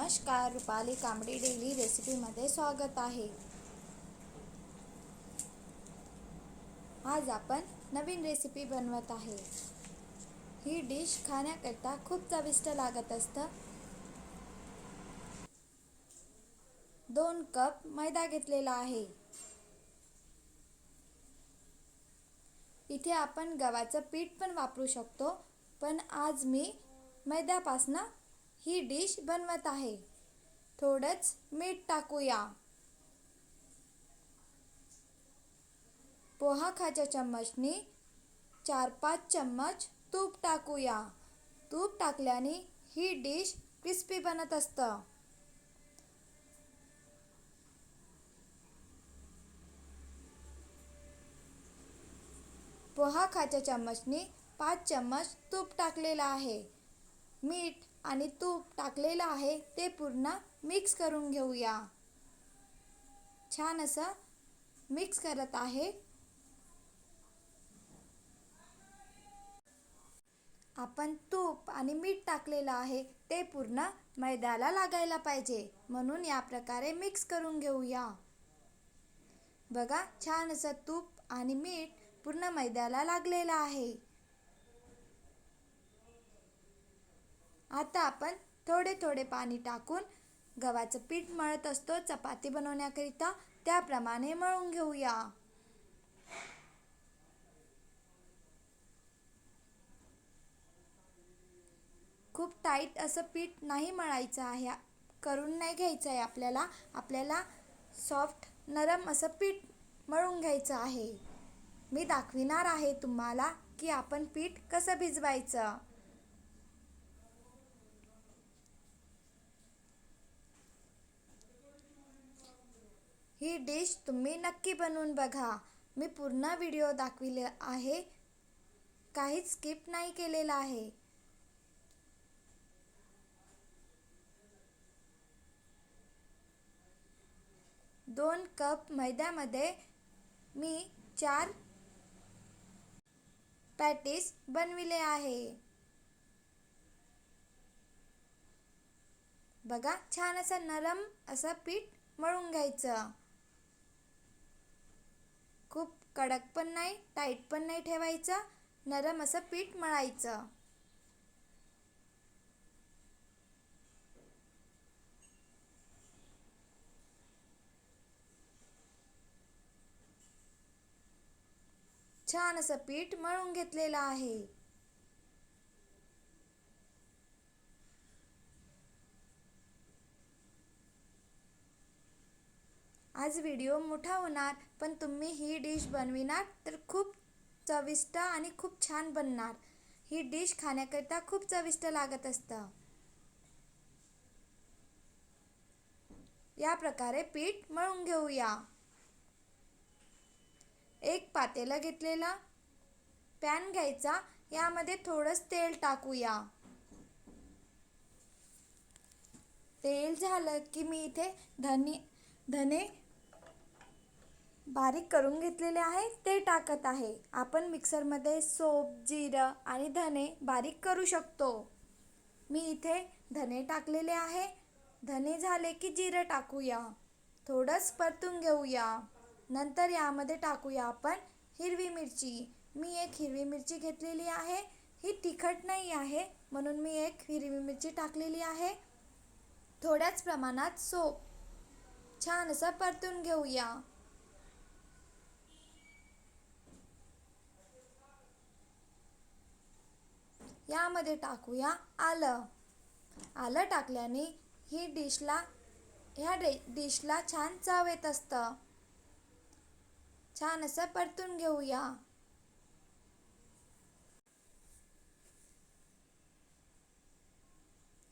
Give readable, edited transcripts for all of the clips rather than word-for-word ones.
नमस्कार, रुपाली कांबडी डेली रेसिपीमध्ये स्वागत आहे। आज आपण नवीन रेसिपी बनवत आहे। ही डिश खाण्याकरता खूप चविष्ट लागत असतं। 2 कप मैदा घेतलेला आहे। इथे आपण गव्हाचं पीठ पण वापरू शकतो, पण आज मी मैद्यापासून ही डिश बनवत आहे। थोडंच मीठ टाकूया। पोहा खाच्या चम्मचनी 4-5 चम्मच तूप टाकूया। तूप टाकल्याने ही डिश क्रिस्पी बनत असतं। पोहा खाच्या चम्मचनी 5 चम्मच तूप टाकलेला आहे। मीठ आणि तूप टाकलेलं आहे ते पूर्ण मिक्स करून घेऊया। छान असं मिक्स करत आहे। आपण तूप आणि मीठ टाकलेलं आहे ते पूर्ण मैद्याला लागायला पाहिजे, म्हणून या प्रकारे मिक्स करून घेऊया। बघा, छान असं तूप आणि मीठ पूर्ण मैद्याला लागलेलं आहे। आता आपण थोडे थोडे पाणी टाकून गव्हाचं पीठ मळत असतो चपाती बनवण्याकरिता, त्याप्रमाणे मळून घेऊया। खूप टाईट असं पीठ नाही मळायचं आहे, करून नाही घ्यायचं आहे आपल्याला सॉफ्ट नरम असं पीठ मळून घ्यायचं आहे। मी दाखविणार आहे तुम्हाला की आपण पीठ कसं भिजवायचं। ही डिश तुम्ही नक्की बनवून बघा। मी पूर्ण व्हिडिओ दाखविले आहे, काहीच स्किप नाही केलेला आहे। 2 कप मैद्यामध्ये मी 4 पॅटीस बनविले आहे। बघा, छान असं नरम असं पीठ मळून घ्यायचं। खूप कडक पण नाही, टाईट पण नाही ठेवायचं, नरम असं पीठ मळायचं। छान असं पीठ मळून घेतलेलं आहे। आज व्हिडिओ मोठा होणार, पण तुम्ही ही डिश बनविणार तर खूप चविष्ट आणि खूप छान बनणार। ही डिश खाण्याकरता खूप चविष्ट लागत असतं। या प्रकारे पीठ मळून घेऊया। एक पातेलं घेतलेला, पॅन घ्यायचा, यामध्ये थोडंच तेल टाकूया। तेल झालं की मी इथे धने बारीक करून घेतलेले आहे ते टाकत आहे। आपण मिक्सरमध्ये सोप, जिरं आणि धने बारीक करू शकतो। मी इथे धने टाकलेले आहे। धने झाले की जिरं टाकूया, थोडंच परतून घेऊया। नंतर यामध्ये टाकूया आपण हिरवी मिरची। मी एक हिरवी मिरची घेतलेली आहे, ही तिखट नाही आहे म्हणून मी एक हिरवी मिरची टाकलेली आहे। थोड्याच प्रमाणात सोप, छान असं परतून घेऊया। यामध्ये टाकूया आलं। आलं टाकल्याने ह्या डिशला छान चव येत असतं। छान असं परतून घेऊया।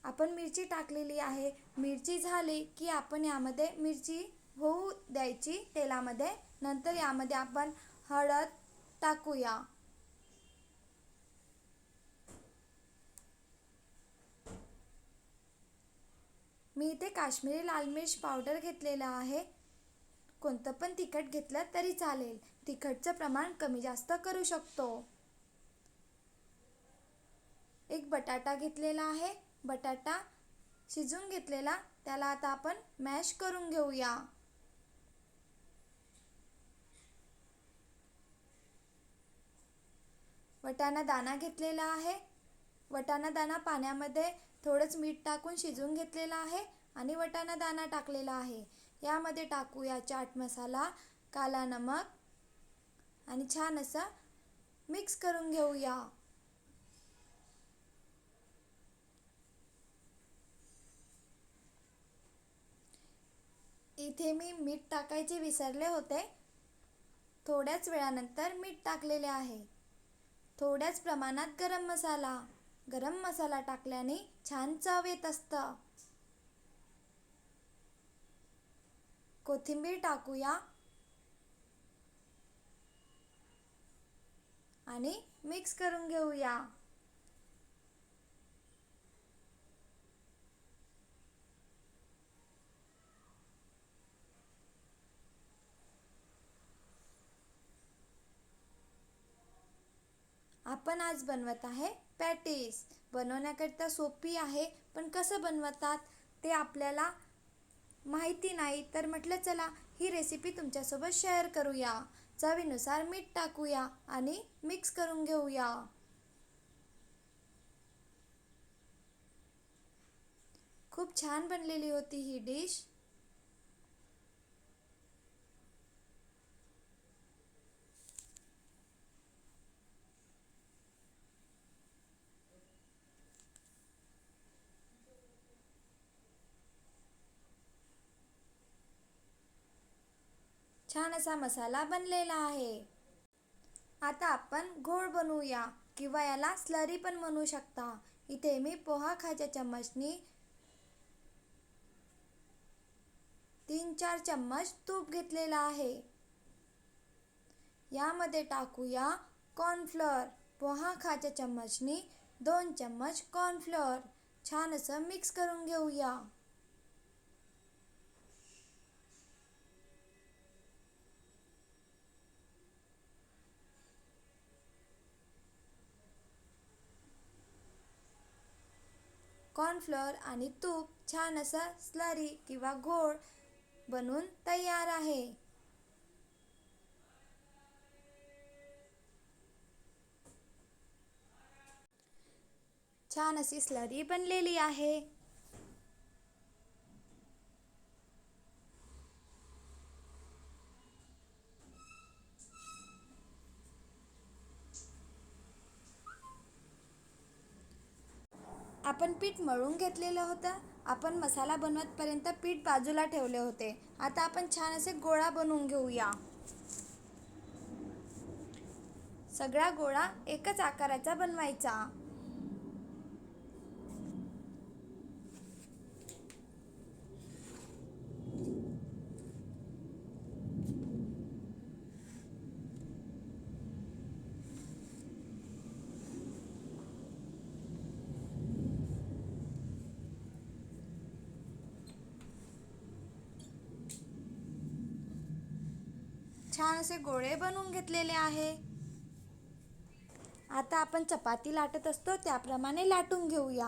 आपण मिरची टाकलेली आहे। मिरची झाली की आपण यामध्ये मिरची होऊ द्यायची तेलामध्ये। नंतर यामध्ये आपण हळद टाकूया। मी इथे काश्मीरी लाल मिर्च पावडर घेतलेला आहे। कोणतं पण तिखट घेतलं तरी चालेल, तिखटचं प्रमाण कमी जास्त करू शकतो। एक बटाटा घेतलेला आहे। बटाटा शिजून घेतलेला त्याला आता आपण मॅश करून घेऊया. वाटाणा दाणा घेतलेला आहे. वाटाणा दाणा पाण्यामध्ये थोडंच मीठ टाकून शिजवून घेतलेला आहे आणि वाटाणा दाणा टाकलेला आहे. यामध्ये टाकूया चाट मसाला, काला नमक आणि छान असं मिक्स करून घेऊया. इथे मी मीठ टाकायचे विसरले होते. थोड्याच वेळानंतर मीठ टाकलेले आहे. थोड्याच प्रमाणात गरम मसाला टाकल्याने छान चव येत असतं. कोथिंबीर टाकूया आणि मिक्स करून घेऊया. आपण आज बनवत आहे पॅटीस. बनवण्याकरिता सोपी आहे, पण कसं बनवतात ते आपल्याला माहिती नाही, तर म्हटलं चला ही रेसिपी तुमच्यासोबत शेअर करूया. चवीनुसार मीठ टाकूया आणि मिक्स करून घेऊया. खूप छान बनलेली होती ही डिश. छान असा मसाला बनलेला आहे. आता आपण घोळ बनवूया किंवा याला स्लरी पण म्हणू शकता. इथे मी पोहा खायच्या चम्मचनी 3-4 चम्मच तूप घेतलेला आहे. यामध्ये टाकूया कॉर्नफ्लोअर. पोहा खायच्या चम्मचनी 2 चम्मच कॉर्नफ्लोअर. छान असं मिक्स करून घेऊया. कॉर्नफ्लोअर आणि तूप छान असं स्लरी किंवा घोळ बनून तयार आहे. छान अशी स्लरी बनलेली आहे. आपण पीठ मळून घेतलेलं होतं. आपण मसाला बनवतपर्यंत पीठ बाजूला ठेवले होते. आता आपण छान असे गोळा बनवून घेऊया. सगळा गोळा एकच आकाराचा बनवायचा. छान असे गोळे बनवून घेतलेले आहे. आता आपण चपाती लाटत असतो त्याप्रमाणे लाटून घेऊया.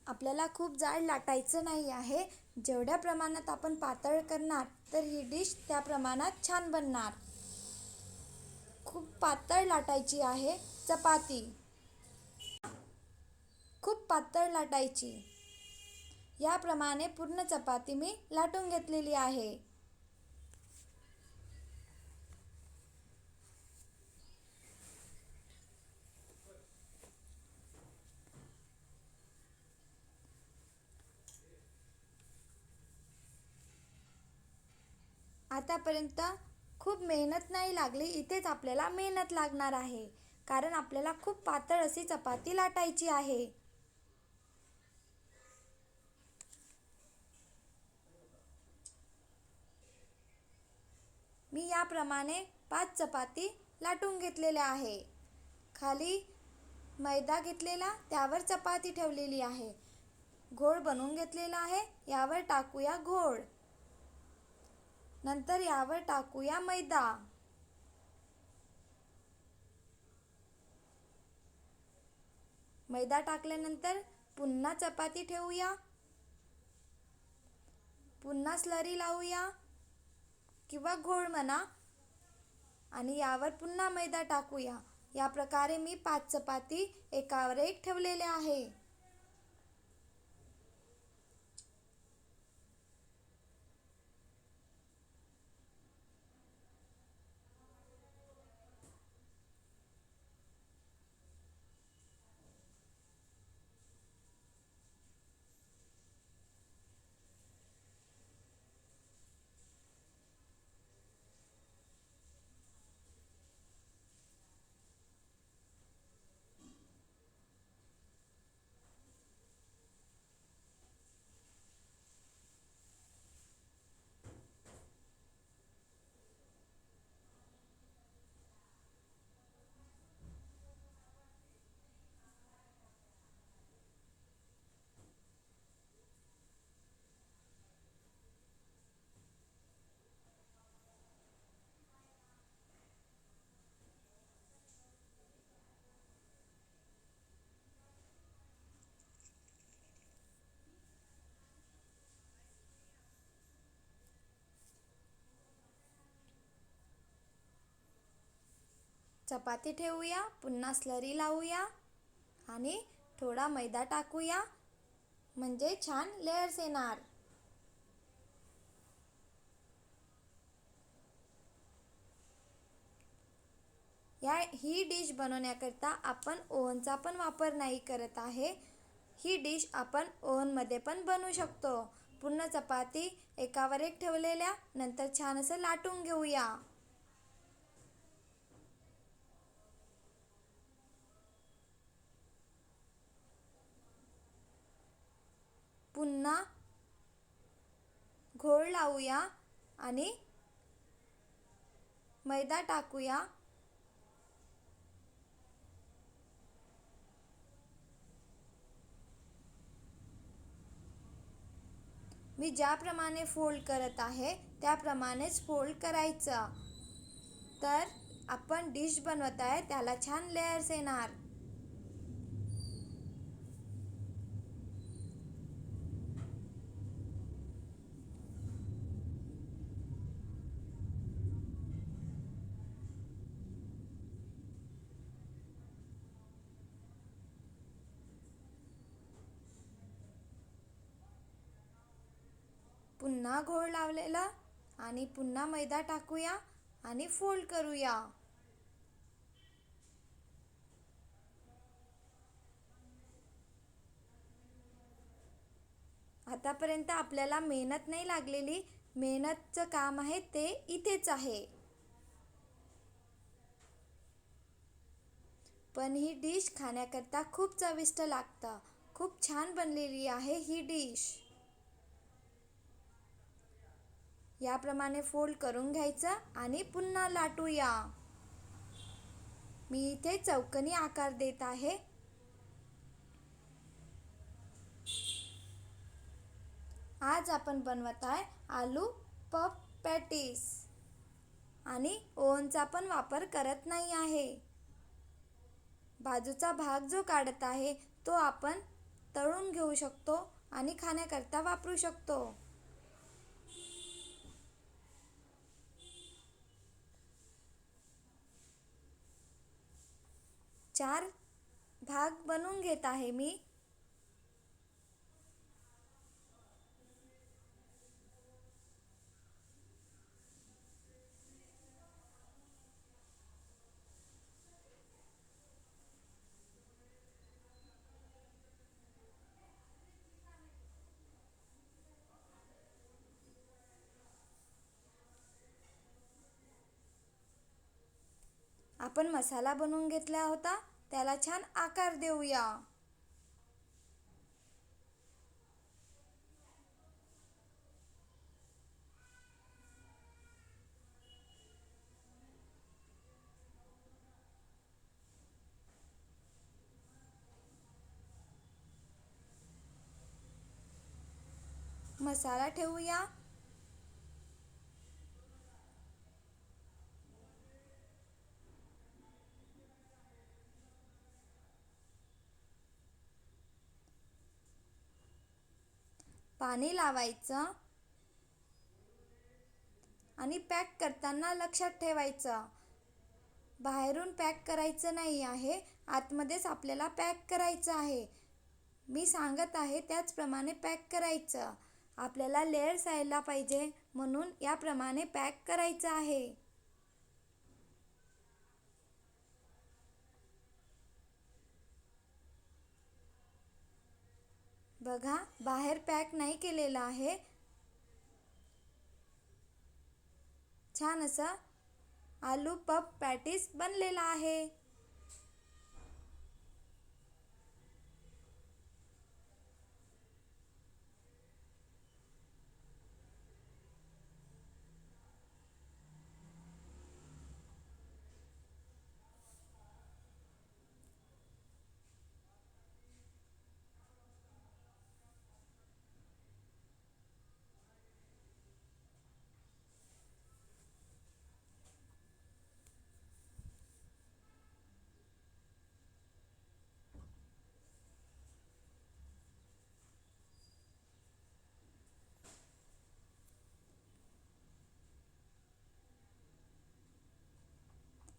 आपल्याला खूप जाड लाटायचं नाही आहे. जेवढ्या प्रमाणात आपण पातळ करणार तर ही डिश त्या प्रमाणात छान बनणार. खूप पातळ लाटायची आहे चपाती. खूप पातळ लाटायची. याप्रमाणे पूर्ण चपाती मी लाटून घेतलेली आहे. आतापर्यंत खूप मेहनत नाही लागली. इथेच आपल्याला मेहनत लागणार आहे, कारण आपल्याला खूप पातळ अशी चपाती लाटायची आहे. मी याप्रमाणे 5 चपाती लाटून घेतलेल्या आहे. खाली मैदा घेतलेला, त्यावर चपाती ठेवलेली आहे. घोळ बनवून घेतलेला आहे. यावर टाकूया घोळ. नंतर यावर टाकूया मैदा. मैदा टाकल्यानंतर पुन्हा चपाती ठेवूया, पुन्हा स्लरी लावूया किंवा घोळ म्हणा आणि यावर पुन्हा मैदा टाकूया. या प्रकारे मी 5 चपाती एकावर एक ठेवलेले आहे. चपाती ठेवूया, पुन्हा स्लरी लावूया आणि थोडा मैदा टाकूया म्हणजे छान लेयर्स येणार. ही डिश बनवण्याकरता आपण ओव्हनचा पण वापर नाही करत आहे. ही डिश आपण ओव्हनमध्ये पण बनवू शकतो. पूर्ण चपाती एकावर एक ठेवलेल्या नंतर छान असं लाटून घेऊया. पुन्हा घोळ लावूया आणि मैदा टाकूया. मी ज्याप्रमाणे फोल्ड करत आहे त्याप्रमाणेच फोल्ड करायचं. तर आपण डिश बनवत आहे त्याला छान लेयर्स येणार. पुन्हा घोळ लावलेला आणि पुन्हा मैदा टाकूया आणि फोल्ड करूया. आतापर्यंत आपल्याला मेहनत नाही लागलेली. मेहनतचं काम आहे ते इथेच आहे. पण ही डिश खाण्याकरता खूप चविष्ट लागतं. खूप छान बनलेली आहे ही डिश. याप्रमाणे फोल्ड करून घ्यायचं आणि पुन्हा लाटूया. मी इथे चौकोनी आकार देत आहे. आज आपण बनवत आहे आलू पफ पॅटीस आणि ओव्हनचा पण वापर करत नाही आहे. बाजूचा भाग जो काढत आहे तो आपण तळून घेऊ शकतो आणि खाण्याकरता वापरू शकतो. 4 भाग बनवून घेत आहे मी. आपण मसाला बनवून घेतला होता त्याला छान आकार देऊया. मसाला ठेवूया. पाणी लावायचं आणि पॅक करताना लक्षात ठेवायचं, बाहेरून पॅक करायचं नाही आहे, आतमध्येच आपल्याला पॅक करायचं आहे. मी सांगत आहे त्याचप्रमाणे पॅक करायचं. आपल्याला लेयर्स यायला पाहिजे म्हणून याप्रमाणे पॅक करायचं आहे. बघा, बाहेर पॅक नाही केलेलं आहे. छान असं आलू पफ पॅटीस बनलेला आहे.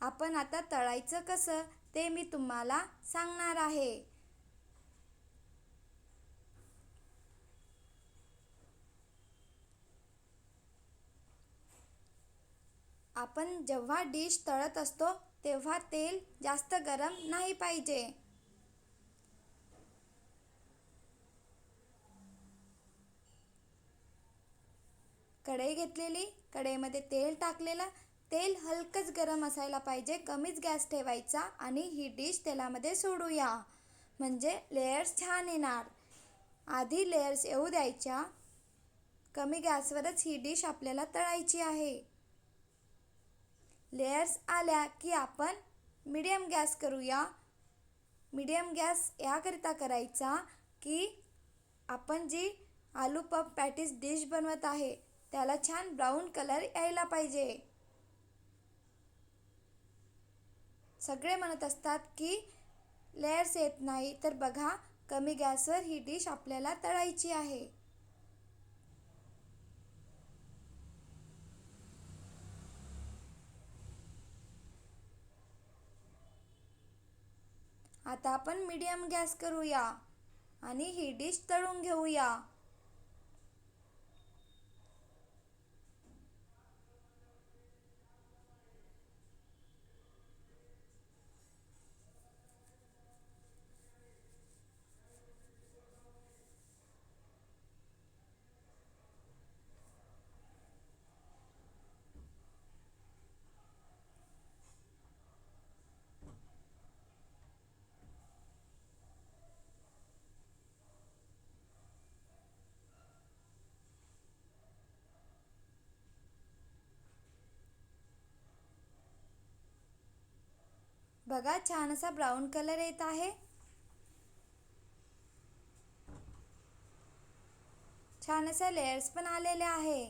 आपण आता तळायचं कसं ते मी तुम्हाला सांगणार आहे. आपण जेव्हा डिश तळत असतो तेव्हा तेल जास्त गरम नाही पाहिजे. कढई घेतलेली, कढईमध्ये तेल टाकलेलं. तेल हलकंच गरम असायला पाहिजे, कमीच गॅस ठेवायचा आणि ही डिश तेलामध्ये सोडूया, म्हणजे लेयर्स छान येणार. आधी लेयर्स येऊ द्यायच्या. कमी गॅसवरच ही डिश आपल्याला तळायची आहे. लेयर्स आल्या की आपण मीडियम गॅस करूया. मीडियम गॅस याकरिता करायचा की आपण जी आलू पफ पॅटीस डिश बनवत आहे त्याला छान ब्राऊन कलर यायला पाहिजे. सगळे म्हणत असतात की लेयर्स येत नाही, तर बघा, कमी गॅसवर ही डिश आपल्याला तळायची आहे. आता आपण मीडियम गॅस करूया आणि ही डिश तळून घेऊया. बघा, छान असा ब्राऊन कलर येत आहे. छान असे लेयर्स पण आलेले आहे.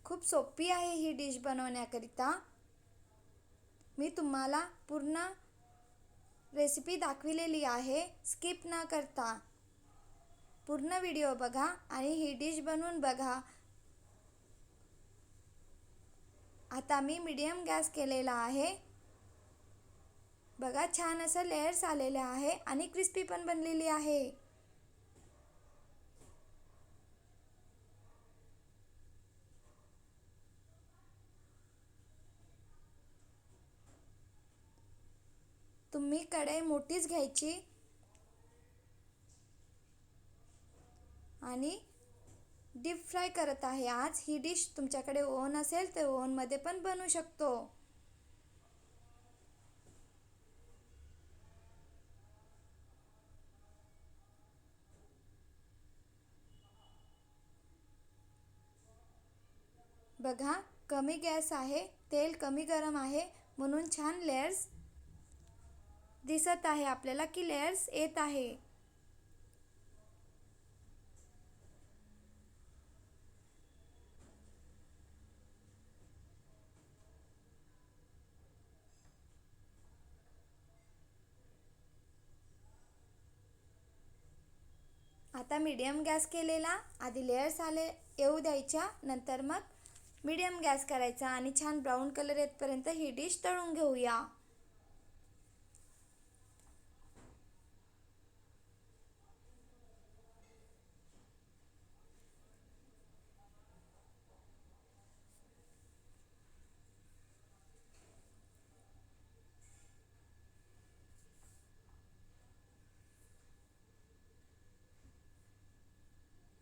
खूप सोपी आहे ही डिश बनवण्याकरिता. मी तुम्हाला पूर्ण रेसिपी दाखविलेली आहे, स्किप न करता पूर्ण व्हिडिओ बघा आणि ही डिश बनवून बघा. आता मी मीडियम गॅस केलेला आहे. बघा, छान असं लेयर्स आलेले आहे आणि क्रिस्पी पण बनलेली आहे. तुम्ही कढई मोठीच घ्यायची आणि डीप फ्राय करत आहे आज ही डिश. तुमच्याकडे ओव्हन असेल तर ओव्हनमध्ये पण बनवू शकतो. बघा, कमी गॅस आहे, तेल कमी गरम आहे म्हणून छान लेयर्स दिसत आहे आपल्याला की लेयर्स येत आहे. आता मीडियम गॅस केलेला, आधी लेयर्स येऊ द्यायच्या, नंतर मग मीडियम गॅस करायचा आणि छान ब्राऊन कलर येतपर्यंत ही डिश तळून घेऊया.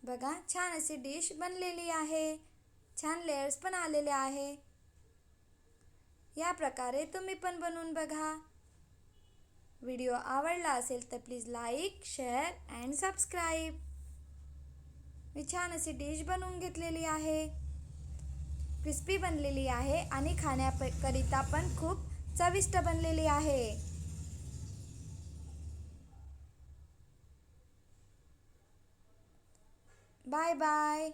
बघा, छान अशी डिश बनलेली आहे. छान लेयर्स पण आलेले आहे. या प्रकारे तुम्ही पण बनवून बघा. व्हिडिओ आवडला असेल तर please like, share and subscribe. मी छान अशी डिश बनवून घेतलेली आहे. क्रिस्पी बनलेली आहे आणि खाण्याकरिता पण खूप चविष्ट बनलेली आहे. Bye bye.